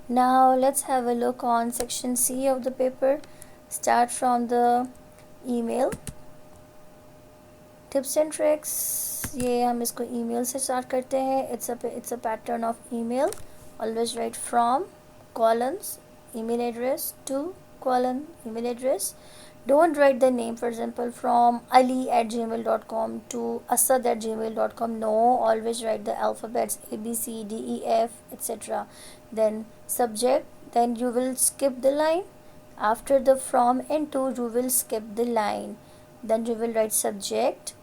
Now let's have a look on section C of the paper. Start from the email. Tips and tricks, ये हम इसको email से start करते हैं. It's a pattern of email. Always right from colons email address to colon email address. Don't write the name, for example, from ali@gmail.com to asad@gmail.com. No, always write the alphabets A B C D E F etc. Then subject, then you will skip the line. After the from and to, you will skip the line. Then you will write subject,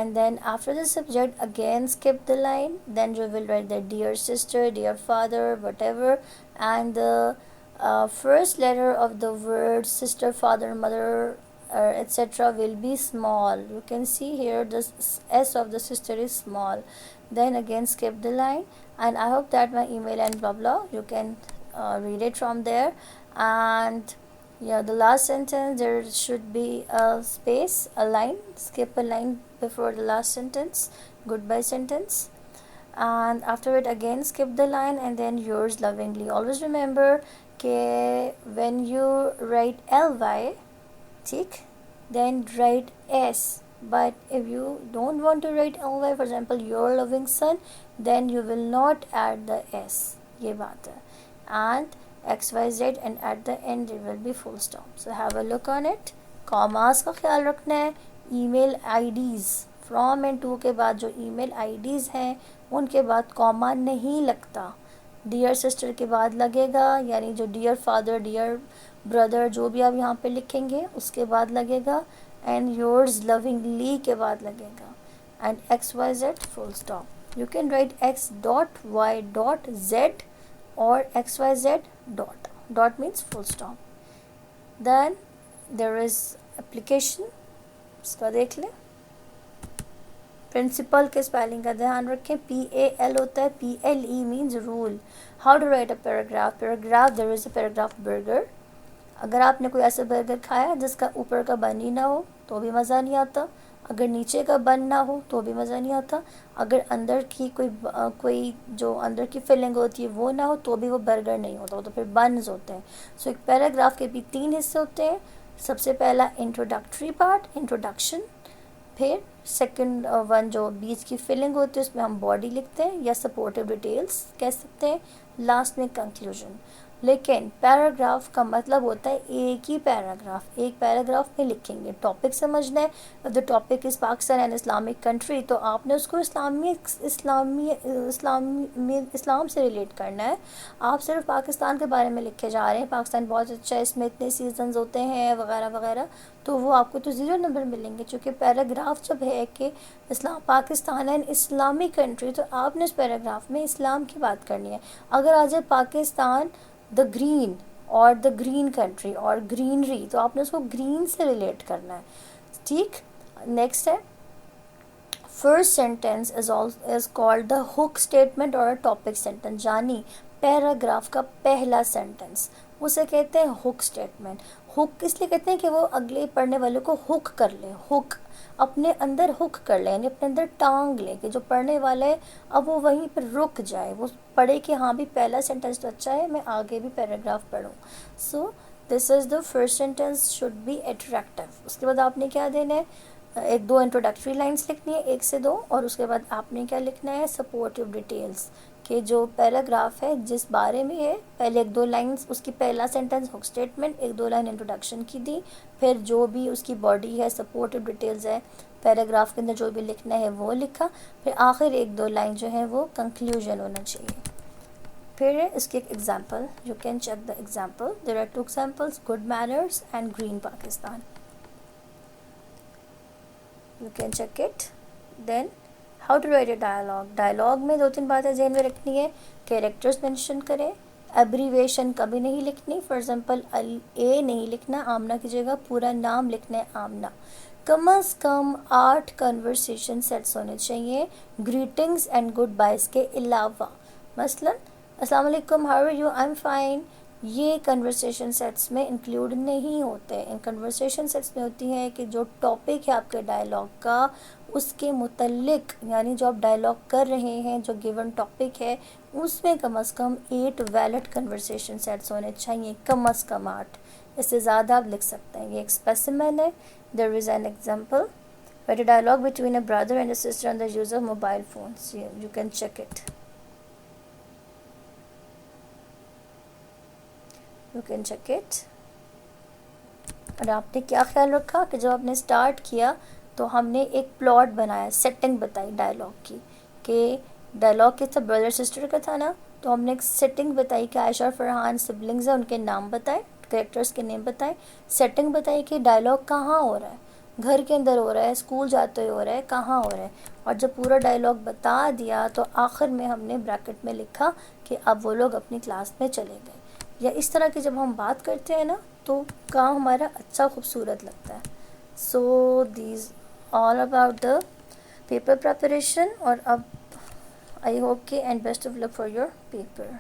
and then after the subject again skip the line. Then you will write the dear sister, dear father, whatever, and the first letter of the word sister, father, mother, etc. will be small. You can see here the s of the sister is small. Then again skip the line, and I hope that my email and blah blah you can read it from there. And yeah, the last sentence there should be a space, a line. Skip a line before the last sentence, goodbye sentence, and after it again skip the line, and then yours lovingly. Always remember when you write ly, tick, then write s. But if you don't want to write ly, for example your loving son, then you will not add the s. ये बात है. And XYZ, and at the end there will be full stop. So have a look on it. Commas का ख्याल रखना है. Email IDs from and to के बाद जो ईमेल आईडीज़ हैं उनके बाद कॉमा नहीं लगता. डियर सिस्टर के बाद लगेगा, यानी जो डियर फादर, डियर ब्रदर, जो भी आप यहाँ पे लिखेंगे उसके बाद लगेगा. एंड योर्स लविंगली के बाद लगेगा. And XYZ full stop. You can write x.y.z or XYZ dot. Dot means full stop. Then there is application. इसका देख लें. प्रिंसिपल के स्पेलिंग का ध्यान रखें. PAL होता है. PLE means rule. How to write a paragraph? Paragraph, there is a paragraph burger. अगर आपने कोई ऐसा बर्गर खाया जिसका ऊपर का बन ही ना हो तो भी मज़ा नहीं आता. अगर नीचे का बन ना हो तो भी मज़ा नहीं आता. अगर अंदर की कोई जो अंदर की फिलिंग होती है वो ना हो तो भी वो बर्गर नहीं होता, तो फिर बन्स होते हैं. सो एक पैराग्राफ के भी 3 हिस्से होते हैं. सबसे पहला इंट्रोडक्टरी पार्ट, इंट्रोडक्शन. फिर सेकंड वन जो बीच की फिलिंग होती है उसमें हम बॉडी लिखते हैं या सपोर्टिव डिटेल्स कह सकते हैं. लास्ट में कंक्लूजन. लेकिन पैराग्राफ का मतलब होता है एक ही पैराग्राफ, एक पैराग्राफ में लिखेंगे. टॉपिक समझना है. The topic is Pakistan and Islamic country, तो आपने उसको इस्लाम से रिलेट करना है. आप सिर्फ पाकिस्तान के बारे में लिखे जा रहे हैं, पाकिस्तान बहुत अच्छा है, इसमें इतने सीजन्स होते हैं वगैरह वगैरह, तो वो आपको तो 0 नंबर मिलेंगे. चूँकि पैराग्राफ जब है कि पाकिस्तान एंड इस्लामिक कंट्री, तो आपने उस पैराग्राफ में इस्लाम की बात करनी है. अगर आ जाए पाकिस्तान द ग्रीन और द ग्रीन कंट्री और ग्रीनरी, तो आपने उसको ग्रीन से रिलेट करना है. ठीक. नेक्स्ट है first sentence is called the hook statement और टॉपिक सेंटेंस, यानी पैराग्राफ का पहला सेंटेंस उसे कहते हैं हुक स्टेटमेंट. हुक इसलिए कहते हैं कि वो अगले पढ़ने वाले को हुक कर ले. हुक अपने अंदर हुक कर ले, यानी अपने अंदर टांग ले कि जो पढ़ने वाला है अब वो वहीं पर रुक जाए, वो पढ़े कि हाँ भी पहला सेंटेंस तो अच्छा है, मैं आगे भी पैराग्राफ पढ़ूँ. So this is the first sentence should be attractive. उसके बाद आपने क्या देना है, 1-2 इंट्रोडक्टरी लाइंस लिखनी है, 1 से 2, और उसके बाद आपने क्या लिखना है, सपोर्टिव डिटेल्स कि जो पैराग्राफ है जिस बारे में है, पहले 1-2 लाइंस उसकी पहला sentence hook statement, 1-2 line introduction की दी, फिर जो भी उसकी बॉडी है, सपोर्टिव डिटेल्स है, पैराग्राफ के अंदर जो भी लिखना है वो लिखा, फिर आखिर 1-2 लाइन जो है वो कंक्लूजन होना चाहिए. फिर है इसकी एक example. You can check the example. There are 2 examples, good manners and green Pakistan. You can check it. Then how to write a dialogue. Dialogue में 2-3 बातें ध्यान में रखनी है. कैरेक्टर्स मेंशन करें. एब्रीवेशन कभी नहीं लिखनी. फॉर एग्जांपल ए नहीं लिखना, आमना की जगह पूरा नाम लिखना है आमना. कम अज़ कम 8 कन्वर्सेशन सेट्स होने चाहिए ग्रीटिंग्स एंड गुड बाइज के अलावा. मसलन अस्सलाम वालेकुम, how are you, I am fine, یہ کنورسیشن سیٹس میں انکلوڈ نہیں ہوتے. ان کنورسیشن سیٹس میں ہوتی ہیں کہ جو ٹاپک ہے آپ کے ڈائلاگ کا اس کے متعلق، یعنی جو آپ ڈائلاگ کر رہے ہیں جو گیون ٹاپک ہے اس میں کم از کم 8 ویلڈ کنورسیشن سیٹس ہونے چاہیے، کم از کم 8. اس سے زیادہ آپ لکھ سکتے ہیں. یہ ایک اسپیسیمن ہے. There is an example. Write a dialogue between a brother and a sister on the use of mobile phones. You can check it. You can check it. اور آپ نے کیا خیال رکھا کہ جب آپ نے اسٹارٹ کیا تو ہم نے ایک پلاٹ بنایا، سیٹنگ بتائی ڈائلاگ کی، کہ ڈائلاگ کس تھا، بردر سسٹر کا تھا نا، تو ہم نے ایک سیٹنگ بتائی کہ عائشہ اور فرحان سبلنگز ہیں، ان کے نام بتائے، کریکٹرز کے نیم بتائے، سیٹنگ بتائی کہ ڈائلاگ کہاں ہو رہا ہے، گھر کے اندر ہو رہا ہے، اسکول جاتے ہوئے ہو رہا ہے، کہاں ہو رہا ہے. اور جب پورا ڈائلاگ بتا دیا تو آخر میں ہم نے بریکٹ میں لکھا کہ اب وہ لوگ اپنی کلاس میں چلے گئے. یا اس طرح کی جب ہم بات کرتے ہیں نا تو کام ہمارا اچھا خوبصورت لگتا ہے. So these all about the paper preparation. اور اب آئی ہوپ کہ and best of luck for your paper.